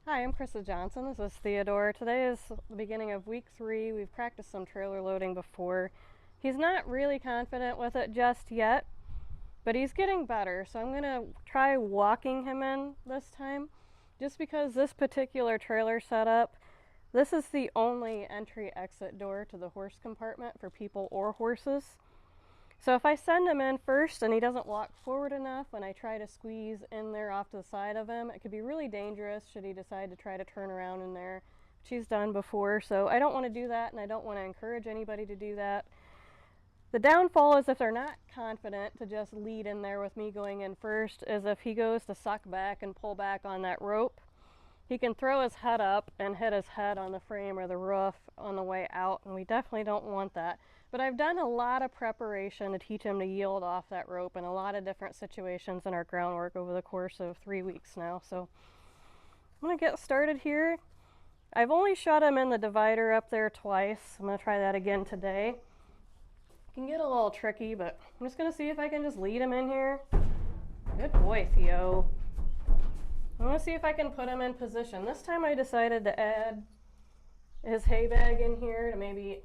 Hi, I'm Krista Johnson. This is Theodore. Today is the beginning of week 3. We've practiced some trailer loading before. He's not really confident with it just yet, but he's getting better. So I'm going to try walking him in this time, just because this particular trailer setup, this is the only entry-exit door to the horse compartment for people or horses. So if I send him in first and he doesn't walk forward enough and I try to squeeze in there off to the side of him, it could be really dangerous should he decide to try to turn around in there, which he's done before. So I don't want to do that, and I don't want to encourage anybody to do that. The downfall is if they're not confident to just lead in there with me going in first, is if he goes to suck back and pull back on that rope, he can throw his head up and hit his head on the frame or the roof on the way out, and we definitely don't want that. But I've done a lot of preparation to teach him to yield off that rope in a lot of different situations in our groundwork over the course of 3 weeks now. So I'm going to get started here. I've only shot him in the divider up there twice. I'm going to try that again today. It can get a little tricky, but I'm just going to see if I can just lead him in here. Good boy, Theo. I want to see if I can put him in position. This time I decided to add his hay bag in here to maybe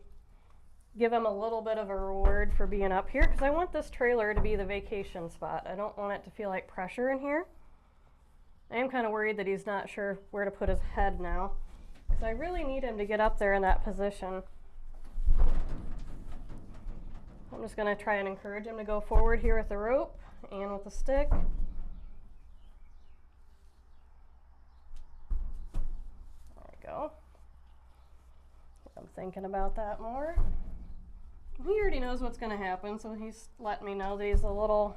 give him a little bit of a reward for being up here, because I want this trailer to be the vacation spot. I don't want it to feel like pressure in here. I am kind of worried that he's not sure where to put his head now, because I really need him to get up there in that position. I'm just going to try and encourage him to go forward here with the rope and with the stick. Go. I'm thinking about that more. He already knows what's going to happen, so he's letting me know that he's a little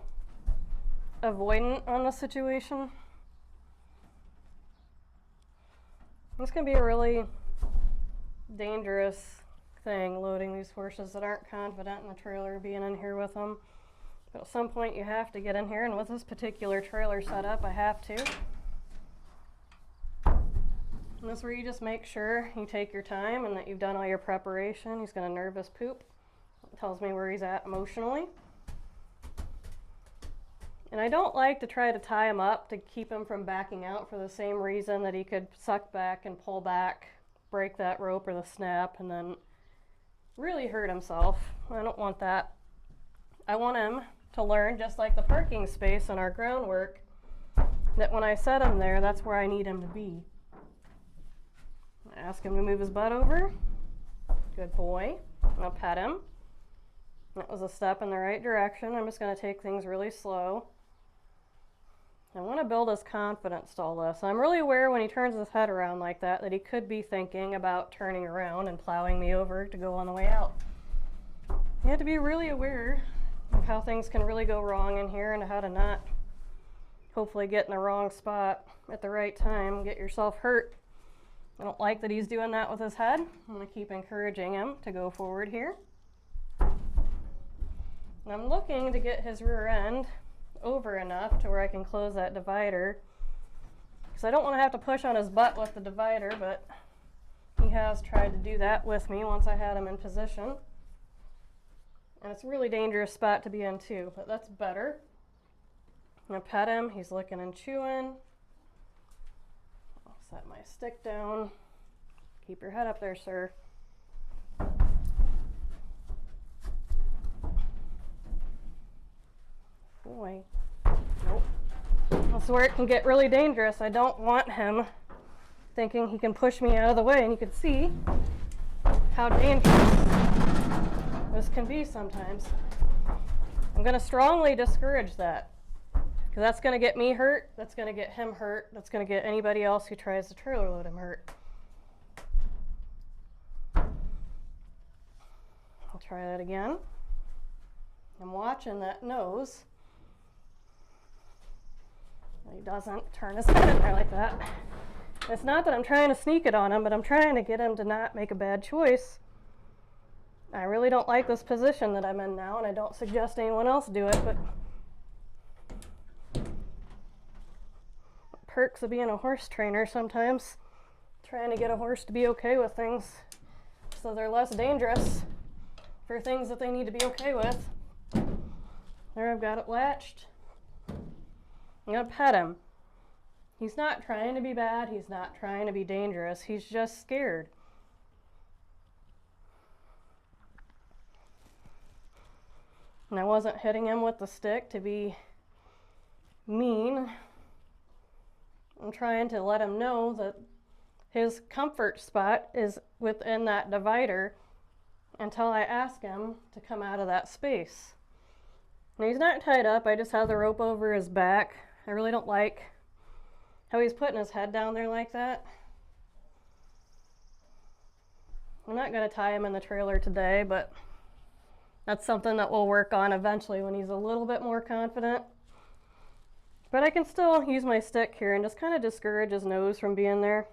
avoidant on the situation. This can be a really dangerous thing, loading these horses that aren't confident in the trailer, being in here with them. But at some point you have to get in here, and with this particular trailer setup, I have to. And this is where you just make sure you take your time and that you've done all your preparation. He's going to nervous poop. It tells me where he's at emotionally. And I don't like to try to tie him up to keep him from backing out, for the same reason that he could suck back and pull back, break that rope or the snap, and then really hurt himself. I don't want that. I want him to learn, just like the parking space in our groundwork, that when I set him there, that's where I need him to be. Ask him to move his butt over. Good boy. I'll pet him. That was a step in the right direction. I'm just going to take things really slow. I want to build his confidence to all this. I'm really aware when he turns his head around like that he could be thinking about turning around and plowing me over to go on the way out. You have to be really aware of how things can really go wrong in here, and how to not hopefully get in the wrong spot at the right time, get yourself hurt. I don't like that he's doing that with his head. I'm going to keep encouraging him to go forward here. And I'm looking to get his rear end over enough to where I can close that divider, because I don't want to have to push on his butt with the divider, but he has tried to do that with me once I had him in position. And it's a really dangerous spot to be in too, but that's better. I'm going to pet him. He's licking and chewing. Set my stick down. Keep your head up there, sir. Boy. Nope. That's where it can get really dangerous. I don't want him thinking he can push me out of the way, and you can see how dangerous this can be sometimes. I'm going to strongly discourage that, because that's going to get me hurt, that's going to get him hurt, that's going to get anybody else who tries to trailer load him hurt. I'll try that again. I'm watching that nose. He doesn't turn his head in there like that. It's not that I'm trying to sneak it on him, but I'm trying to get him to not make a bad choice. I really don't like this position that I'm in now, and I don't suggest anyone else do it, but perks of being a horse trainer sometimes, trying to get a horse to be okay with things so they're less dangerous for things that they need to be okay with. There, I've got it latched. I'm going to pet him. He's not trying to be bad, he's not trying to be dangerous, he's just scared. And I wasn't hitting him with the stick to be mean. I'm trying to let him know that his comfort spot is within that divider until I ask him to come out of that space. Now he's not tied up, I just have the rope over his back. I really don't like how he's putting his head down there like that. I'm not going to tie him in the trailer today, but that's something that we'll work on eventually when he's a little bit more confident. But I can still use my stick here and just kind of discourage his nose from being there.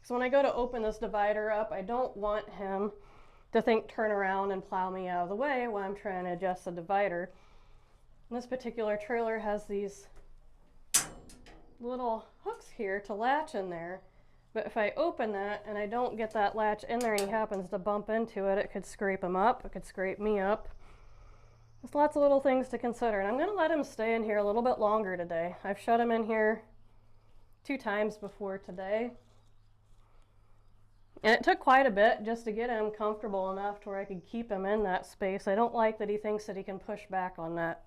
So when I go to open this divider up, I don't want him to think turn around and plow me out of the way while I'm trying to adjust the divider. And this particular trailer has these little hooks here to latch in there. But if I open that and I don't get that latch in there and he happens to bump into it, it could scrape him up, it could scrape me up. There's lots of little things to consider. And I'm going to let him stay in here a little bit longer today. I've shut him in here 2 times before today. And it took quite a bit just to get him comfortable enough to where I could keep him in that space. I don't like that he thinks that he can push back on that.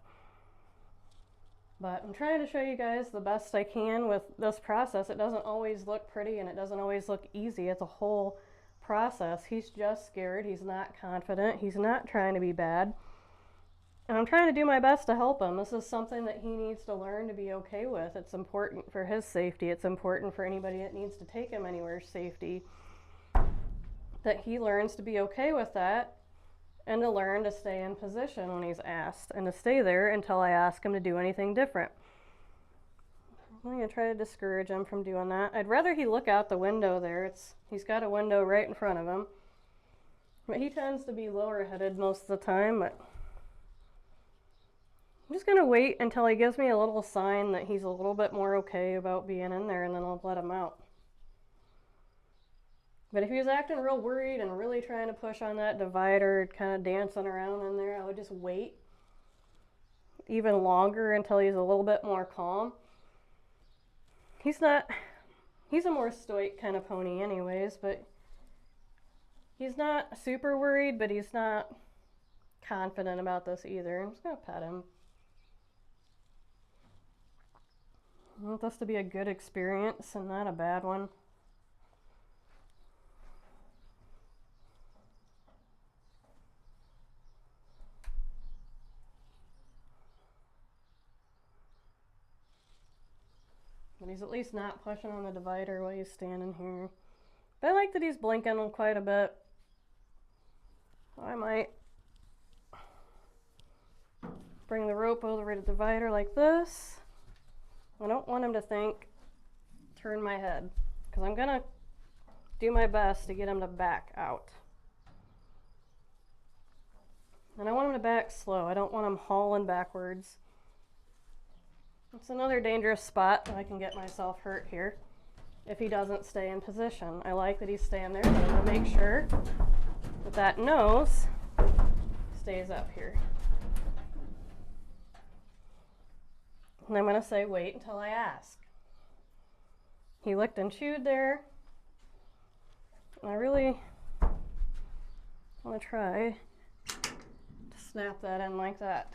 But I'm trying to show you guys the best I can with this process. It doesn't always look pretty and it doesn't always look easy. It's a whole process. He's just scared. He's not confident. He's not trying to be bad. And I'm trying to do my best to help him. This is something that he needs to learn to be okay with. It's important for his safety. It's important for anybody that needs to take him anywhere safety, that he learns to be okay with that and to learn to stay in position when he's asked and to stay there until I ask him to do anything different. I'm going to try to discourage him from doing that. I'd rather he look out the window there. He's got a window right in front of him. But he tends to be lower headed most of the time. But I'm just going to wait until he gives me a little sign that he's a little bit more okay about being in there, and then I'll let him out. But if he was acting real worried and really trying to push on that divider, kind of dancing around in there, I would just wait even longer until he's a little bit more calm. He's a more stoic kind of pony anyways, but he's not super worried, but he's not confident about this either. I'm just going to pet him. I want this to be a good experience and not a bad one. But he's at least not pushing on the divider while he's standing here. But I like that he's blinking quite a bit. I might bring the rope over to the divider like this. I don't want him to think, turn my head, because I'm going to do my best to get him to back out. And I want him to back slow. I don't want him hauling backwards. It's another dangerous spot that I can get myself hurt here if he doesn't stay in position. I like that he's staying there, but I'm going to make sure that that nose stays up here. And I'm going to say wait until I ask. He licked and chewed there. And I really want to try to snap that in like that.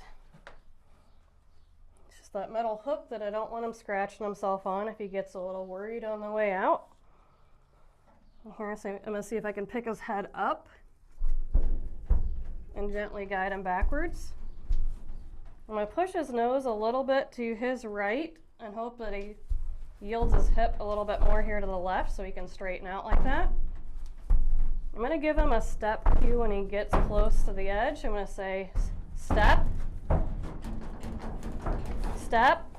That metal hook that I don't want him scratching himself on if he gets a little worried on the way out. Here, I'm going to see if I can pick his head up and gently guide him backwards. I'm going to push his nose a little bit to his right and hope that he yields his hip a little bit more here to the left so he can straighten out like that. I'm going to give him a step cue when he gets close to the edge. I'm going to say step. Step.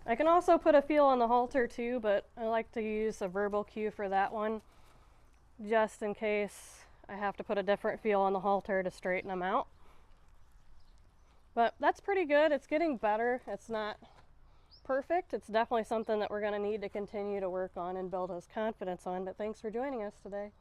I can also put a feel on the halter too, but I like to use a verbal cue for that one, just in case I have to put a different feel on the halter to straighten them out. But that's pretty good. It's getting better. It's not perfect. It's definitely something that we're going to need to continue to work on and build his confidence on. But thanks for joining us today.